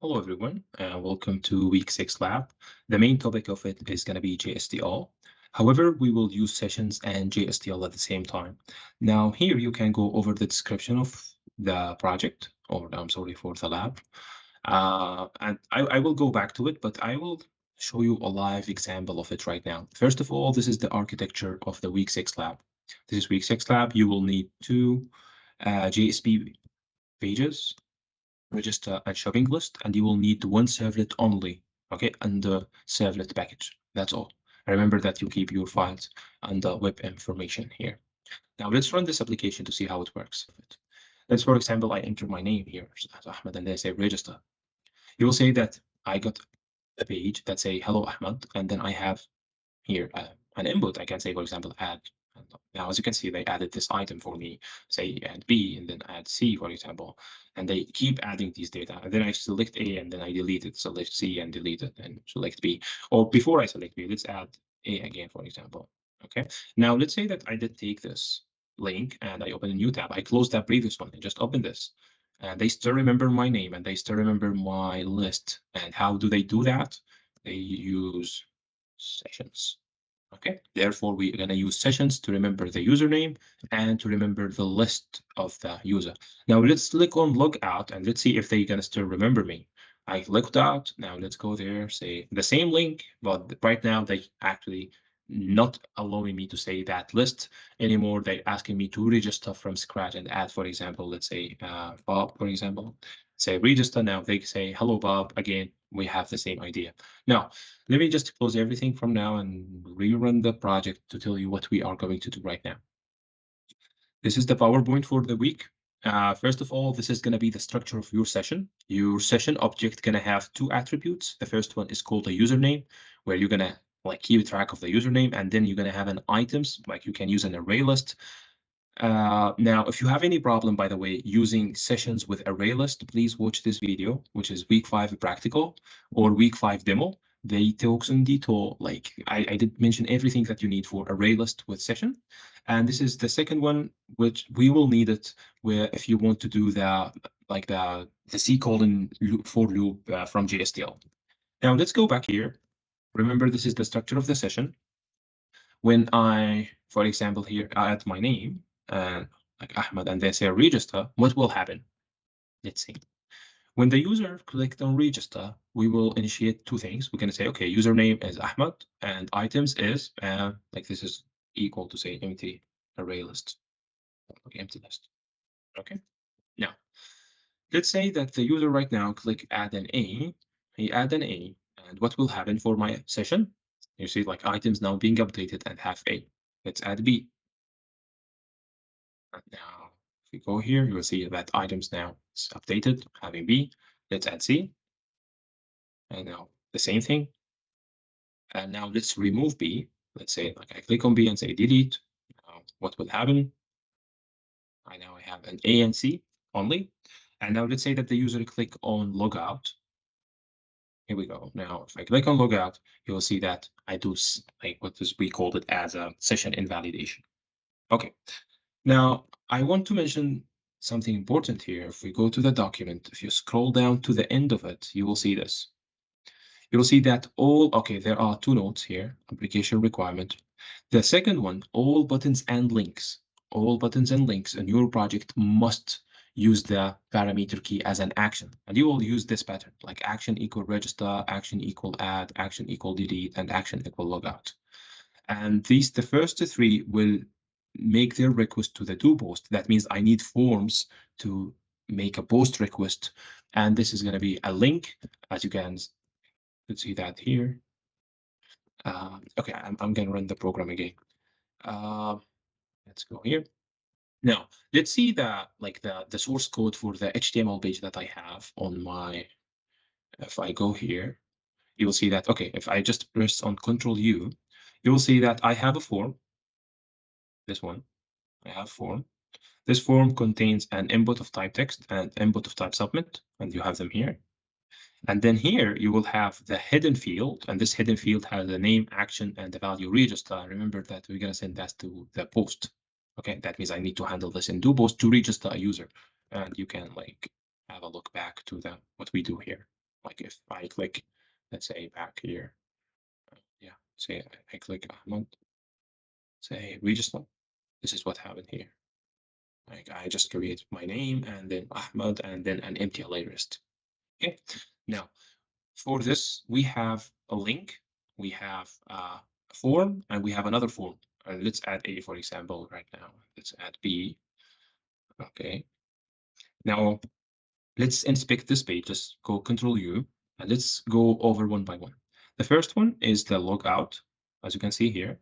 Hello, everyone. Welcome to Week 6 Lab. The main topic of it is going to be JSTL. However, we will use sessions and JSTL at the same time. Now, here you can go over the description of the project, or I'm sorry, for the lab. And I will go back to it, but I will show you a live example of it right now. First of all, this is the architecture of the Week 6 Lab. This is Week 6 Lab. You will need two JSP pages, register and shopping list, and you will need one servlet only, okay, and the servlet package. That's all. Remember that you keep your files and the web information here. Now let's run this application to see how it works. Let's, for example, I enter my name here as Ahmed, and then I say register. You will say that I got a page that say hello Ahmed, and then I have here an input. I can say, for example, add. And now, as you can see, they added this item for me, say add B and then add C, for example, and they keep adding these data. And then I select A and then I delete it, select C and delete it, and select B. Or before I select B, let's add A again, for example. Okay. Now, let's say that I did take this link and I open a new tab. I closed that previous one and just open this. And they still remember my name and they still remember my list. And how do they do that? They use sessions. Okay, therefore we're going to use sessions to remember the username and to remember the list of the user. Now let's click on logout and let's see if they're going to still remember me. I logged out. Now let's go there, say the same link, but right now they actually not allowing me to say that list anymore. They're asking me to register from scratch and add, for example, let's say Bob, for example, say register. Now they say hello Bob. Again, we have the same idea. Now let me just close everything from now and rerun the project to tell you what we are going to do right now. This is the PowerPoint for the week. First of all, this is going to be the structure of your session. Your session object going to have two attributes. The first one is called a username, where you're going to like keep track of the username, and then you're going to have an items, like you can use an array list. Now, if you have any problem, by the way, using sessions with array list, please watch this video, which is week 5 practical or week 5 demo. They talks in detail, like I did mention everything that you need for array list with session. And this is the second one, which we will need it where if you want to do the like the C colon loop for loop from JSTL. Now let's go back here. Remember, this is the structure of the session. When I, for example, here add my name, like Ahmed, and they say register, what will happen? Let's see. When the user clicked on register, we will initiate two things. We're going to say, okay, username is Ahmed, and items is, like this is equal to say empty array list, like empty list. Okay. Now, let's say that the user right now click add an A, he add an A, and what will happen for my session? You see like items now being updated and have A. Let's add B. Now, if we go here, you will see that items now is updated, having B. Let's add C. And now the same thing. And now let's remove B. Let's say like I click on B and say delete. Now what will happen? I have an A and C only. And now let's say that the user click on logout. Here we go. Now, if I click on logout, you will see that I do like what is we called it as a session invalidation. Okay. Now, I want to mention something important here. If we go to the document, if you scroll down to the end of it, you will see this. You will see that okay, there are two notes here, application requirement. The second one, all buttons and links in your project must use the parameter key as an action. And you will use this pattern, like action equal register, action equal add, action equal delete, and action equal logout. And the first three will make their request to the do post. That means I need forms to make a post request. And this is going to be a link, as you can see that here. Okay, I'm going to run the program again. Let's go here. Now, let's see the source code for the HTML page that I have on my, if I go here, you will see that, okay, if I just press on Control U, you will see that I have a form. This one, I have form. This form contains an input of type text and input of type submit, and you have them here. And then here you will have the hidden field, and this hidden field has the name, action, and the value register. Remember that we're going to send that to the post. Okay, that means I need to handle this in do post to register a user. And you can like have a look back to what we do here. Like if I click, let's say back here, yeah, say I click Ahmad, say register. This is what happened here. Like I just create my name and then Ahmad and then an empty array list. Okay. Now for this, we have a link, we have a form, and we have another form. Let's add A, for example, right now. Let's add B. Okay. Now let's inspect this page. Just go Control U, and let's go over one by one. The first one is the logout. As you can see here,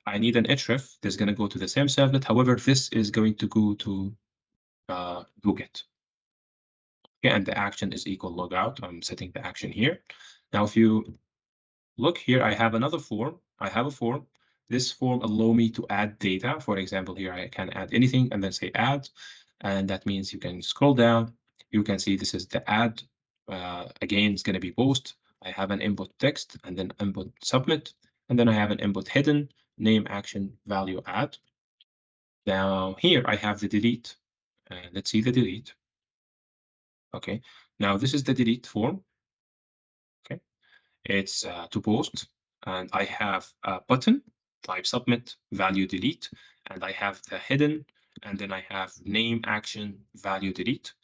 I need an href that's going to go to the same servlet. However, this is going to go to get. Okay, and the action is equal logout. I'm setting the action here. Now, if you look here, I have another form. I have a form. This form allow me to add data. For example, here I can add anything and then say add. And that means you can scroll down. You can see this is the add. Again, it's going to be post. I have an input text and then input submit. And then I have an input hidden, name, action, value, add. Now here I have the delete. Let's see the delete. Okay. Now this is the delete form. Okay. It's to post, and I have a button, type submit, value delete, and I have the hidden, and then I have name, action, value delete.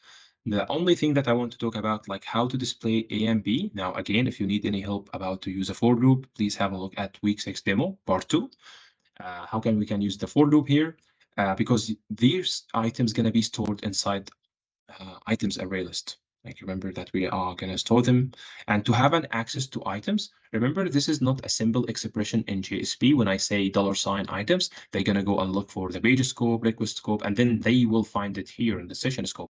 The only thing that I want to talk about, like how to display A and B. Now, again, if you need any help about to use a for loop, please have a look at week 6 demo, part 2. How we can use the for loop here? Because these items going to be stored inside items array list. Like remember that we are going to store them, and to have an access to items, remember this is not a simple expression in JSP. When I say $ items, they're going to go and look for the page scope, request scope, and then they will find it here in the session scope.